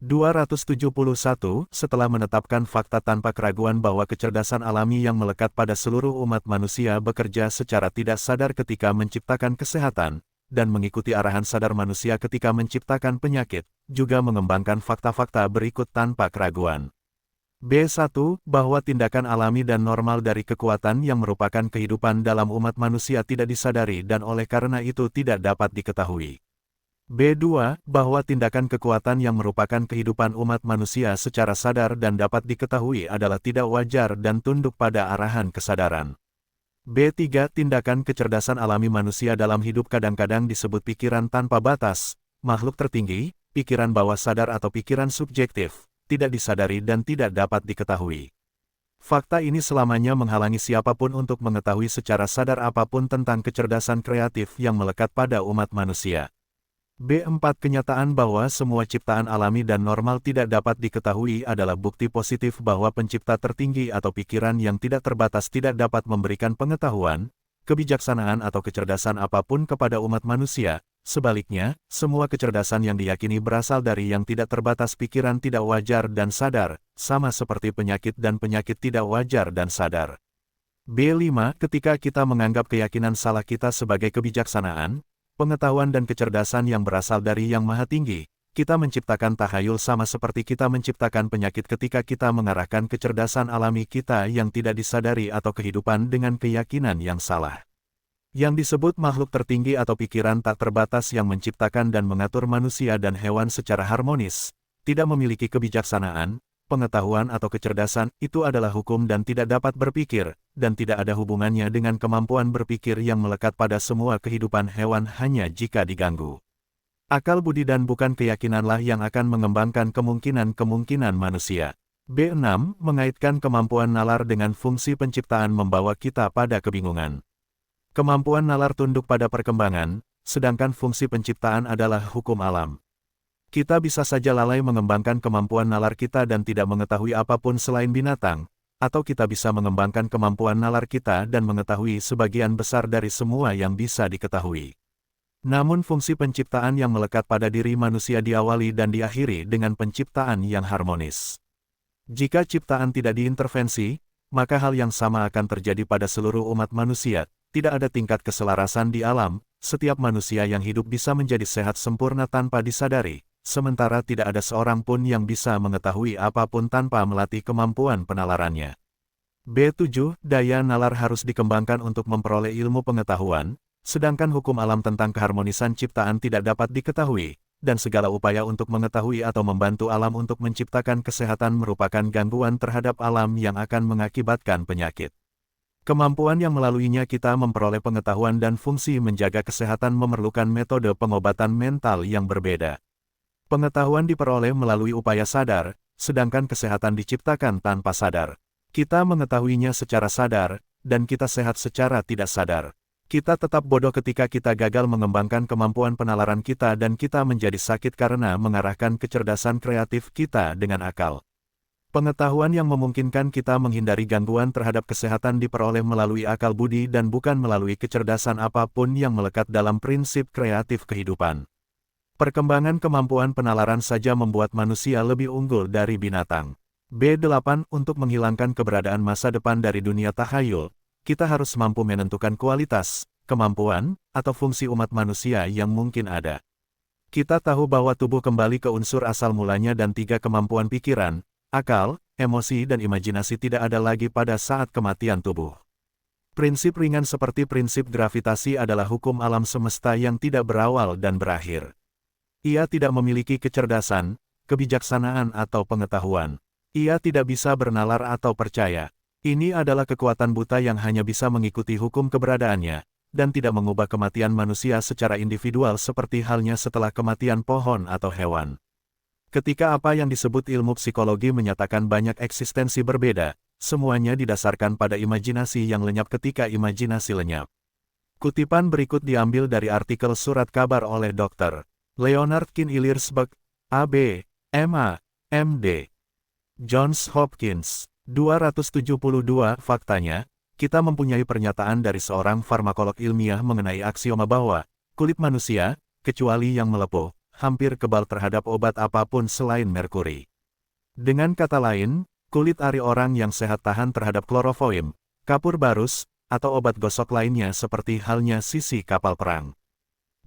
271. Setelah menetapkan fakta tanpa keraguan bahwa kecerdasan alami yang melekat pada seluruh umat manusia bekerja secara tidak sadar ketika menciptakan kesehatan, dan mengikuti arahan sadar manusia ketika menciptakan penyakit, juga mengembangkan fakta-fakta berikut tanpa keraguan. B1. Bahwa tindakan alami dan normal dari kekuatan yang merupakan kehidupan dalam umat manusia tidak disadari dan oleh karena itu tidak dapat diketahui. B2. Bahwa tindakan kekuatan yang merupakan kehidupan umat manusia secara sadar dan dapat diketahui adalah tidak wajar dan tunduk pada arahan kesadaran. B3. Tindakan kecerdasan alami manusia dalam hidup kadang-kadang disebut pikiran tanpa batas, makhluk tertinggi, pikiran bawah sadar atau pikiran subjektif, tidak disadari dan tidak dapat diketahui. Fakta ini selamanya menghalangi siapapun untuk mengetahui secara sadar apapun tentang kecerdasan kreatif yang melekat pada umat manusia. B4. Kenyataan bahwa semua ciptaan alami dan normal tidak dapat diketahui adalah bukti positif bahwa pencipta tertinggi atau pikiran yang tidak terbatas tidak dapat memberikan pengetahuan, kebijaksanaan atau kecerdasan apapun kepada umat manusia. Sebaliknya, semua kecerdasan yang diyakini berasal dari yang tidak terbatas pikiran tidak wajar dan sadar, sama seperti penyakit dan penyakit tidak wajar dan sadar. B5. Ketika kita menganggap keyakinan salah kita sebagai kebijaksanaan, pengetahuan dan kecerdasan yang berasal dari Yang Maha Tinggi, kita menciptakan tahayul sama seperti kita menciptakan penyakit ketika kita mengarahkan kecerdasan alami kita yang tidak disadari atau kehidupan dengan keyakinan yang salah. Yang disebut makhluk tertinggi atau pikiran tak terbatas yang menciptakan dan mengatur manusia dan hewan secara harmonis, tidak memiliki kebijaksanaan, pengetahuan atau kecerdasan, itu adalah hukum dan tidak dapat berpikir, dan tidak ada hubungannya dengan kemampuan berpikir yang melekat pada semua kehidupan hewan hanya jika diganggu. Akal budi dan bukan keyakinanlah yang akan mengembangkan kemungkinan-kemungkinan manusia. B6. Mengaitkan kemampuan nalar dengan fungsi penciptaan membawa kita pada kebingungan. Kemampuan nalar tunduk pada perkembangan, sedangkan fungsi penciptaan adalah hukum alam. Kita bisa saja lalai mengembangkan kemampuan nalar kita dan tidak mengetahui apapun selain binatang, atau kita bisa mengembangkan kemampuan nalar kita dan mengetahui sebagian besar dari semua yang bisa diketahui. Namun fungsi penciptaan yang melekat pada diri manusia diawali dan diakhiri dengan penciptaan yang harmonis. Jika ciptaan tidak diintervensi, maka hal yang sama akan terjadi pada seluruh umat manusia, tidak ada tingkat keselarasan di alam, setiap manusia yang hidup bisa menjadi sehat sempurna tanpa disadari. Sementara tidak ada seorang pun yang bisa mengetahui apapun tanpa melatih kemampuan penalarannya. B7. Daya nalar harus dikembangkan untuk memperoleh ilmu pengetahuan, sedangkan hukum alam tentang keharmonisan ciptaan tidak dapat diketahui, dan segala upaya untuk mengetahui atau membantu alam untuk menciptakan kesehatan merupakan gangguan terhadap alam yang akan mengakibatkan penyakit. Kemampuan yang melaluinya kita memperoleh pengetahuan dan fungsi menjaga kesehatan memerlukan metode pengobatan mental yang berbeda. Pengetahuan diperoleh melalui upaya sadar, sedangkan kesehatan diciptakan tanpa sadar. Kita mengetahuinya secara sadar, dan kita sehat secara tidak sadar. Kita tetap bodoh ketika kita gagal mengembangkan kemampuan penalaran kita dan kita menjadi sakit karena mengarahkan kecerdasan kreatif kita dengan akal. Pengetahuan yang memungkinkan kita menghindari gangguan terhadap kesehatan diperoleh melalui akal budi dan bukan melalui kecerdasan apapun yang melekat dalam prinsip kreatif kehidupan. Perkembangan kemampuan penalaran saja membuat manusia lebih unggul dari binatang. B8. Untuk menghilangkan keberadaan masa depan dari dunia tahayul, kita harus mampu menentukan kualitas, kemampuan, atau fungsi umat manusia yang mungkin ada. Kita tahu bahwa tubuh kembali ke unsur asal mulanya dan 3 kemampuan pikiran, akal, emosi dan imajinasi tidak ada lagi pada saat kematian tubuh. Prinsip ringan seperti prinsip gravitasi adalah hukum alam semesta yang tidak berawal dan berakhir. Ia tidak memiliki kecerdasan, kebijaksanaan atau pengetahuan. Ia tidak bisa bernalar atau percaya. Ini adalah kekuatan buta yang hanya bisa mengikuti hukum keberadaannya, dan tidak mengubah kematian manusia secara individual seperti halnya setelah kematian pohon atau hewan. Ketika apa yang disebut ilmu psikologi menyatakan banyak eksistensi berbeda, semuanya didasarkan pada imajinasi yang lenyap ketika imajinasi lenyap. Kutipan berikut diambil dari artikel surat kabar oleh Dr. Leonard Kinilirsberg, AB, MA, MD. Johns Hopkins. 272. Faktanya, kita mempunyai pernyataan dari seorang farmakolog ilmiah mengenai aksioma bahwa kulit manusia, kecuali yang melepuh, hampir kebal terhadap obat apapun selain merkuri. Dengan kata lain, kulit ari orang yang sehat tahan terhadap klorofoim, kapur barus, atau obat gosok lainnya seperti halnya sisi kapal perang.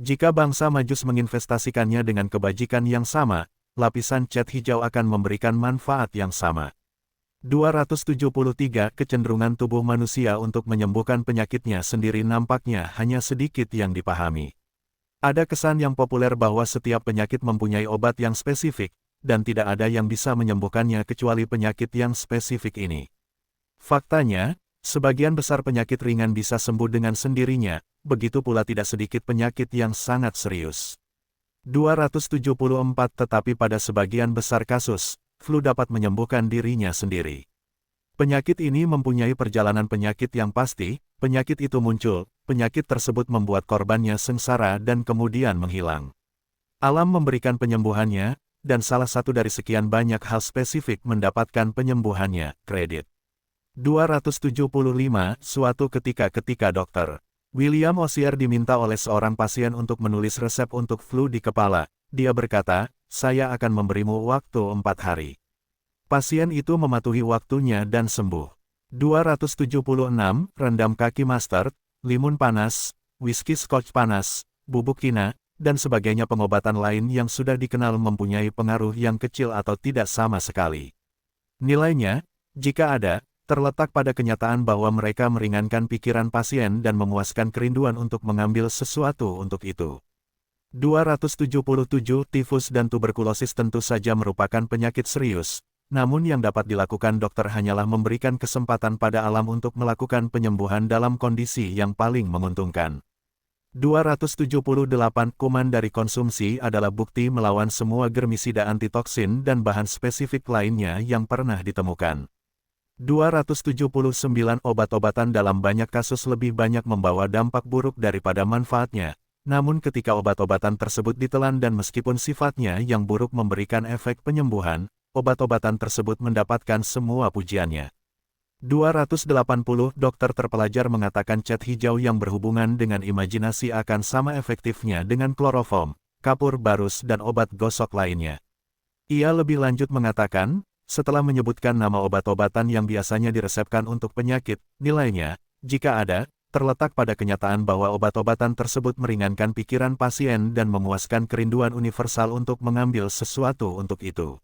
Jika bangsa Majus menginvestasikannya dengan kebajikan yang sama, lapisan cat hijau akan memberikan manfaat yang sama. 273 Kecenderungan tubuh manusia untuk menyembuhkan penyakitnya sendiri nampaknya hanya sedikit yang dipahami. Ada kesan yang populer bahwa setiap penyakit mempunyai obat yang spesifik, dan tidak ada yang bisa menyembuhkannya kecuali penyakit yang spesifik ini. Faktanya, sebagian besar penyakit ringan bisa sembuh dengan sendirinya, begitu pula tidak sedikit penyakit yang sangat serius. 274 Tetapi pada sebagian besar kasus, flu dapat menyembuhkan dirinya sendiri. Penyakit ini mempunyai perjalanan penyakit yang pasti, penyakit itu muncul, penyakit tersebut membuat korbannya sengsara dan kemudian menghilang. Alam memberikan penyembuhannya, dan salah satu dari sekian banyak hal spesifik mendapatkan penyembuhannya, kredit. 275 Suatu ketika Dr. William Osier diminta oleh seorang pasien untuk menulis resep untuk flu di kepala. Dia berkata, "Saya akan memberimu waktu 4 hari." Pasien itu mematuhi waktunya dan sembuh. 276 Rendam kaki mustard, limun panas, whisky scotch panas, bubuk kina, dan sebagainya. Pengobatan lain yang sudah dikenal mempunyai pengaruh yang kecil atau tidak sama sekali. Nilainya, jika ada, terletak pada kenyataan bahwa mereka meringankan pikiran pasien dan memuaskan kerinduan untuk mengambil sesuatu untuk itu. 277 Tifus dan tuberkulosis tentu saja merupakan penyakit serius, namun yang dapat dilakukan dokter hanyalah memberikan kesempatan pada alam untuk melakukan penyembuhan dalam kondisi yang paling menguntungkan. 278 Kuman dari konsumsi adalah bukti melawan semua germisida antitoksin dan bahan spesifik lainnya yang pernah ditemukan. 279 Obat-obatan dalam banyak kasus lebih banyak membawa dampak buruk daripada manfaatnya. Namun ketika obat-obatan tersebut ditelan dan meskipun sifatnya yang buruk memberikan efek penyembuhan, obat-obatan tersebut mendapatkan semua pujiannya. 280 Dokter terpelajar mengatakan cat hijau yang berhubungan dengan imajinasi akan sama efektifnya dengan kloroform, kapur barus dan obat gosok lainnya. Ia lebih lanjut mengatakan, setelah menyebutkan nama obat-obatan yang biasanya diresepkan untuk penyakit, nilainya, jika ada, terletak pada kenyataan bahwa obat-obatan tersebut meringankan pikiran pasien dan memuaskan kerinduan universal untuk mengambil sesuatu untuk itu.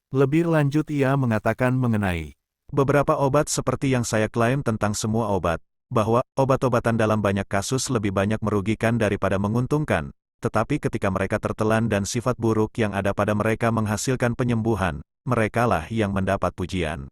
Lebih lanjut ia mengatakan mengenai beberapa obat seperti yang saya klaim tentang semua obat, bahwa obat-obatan dalam banyak kasus lebih banyak merugikan daripada menguntungkan, tetapi ketika mereka tertelan dan sifat buruk yang ada pada mereka menghasilkan penyembuhan, merekalah yang mendapat pujian.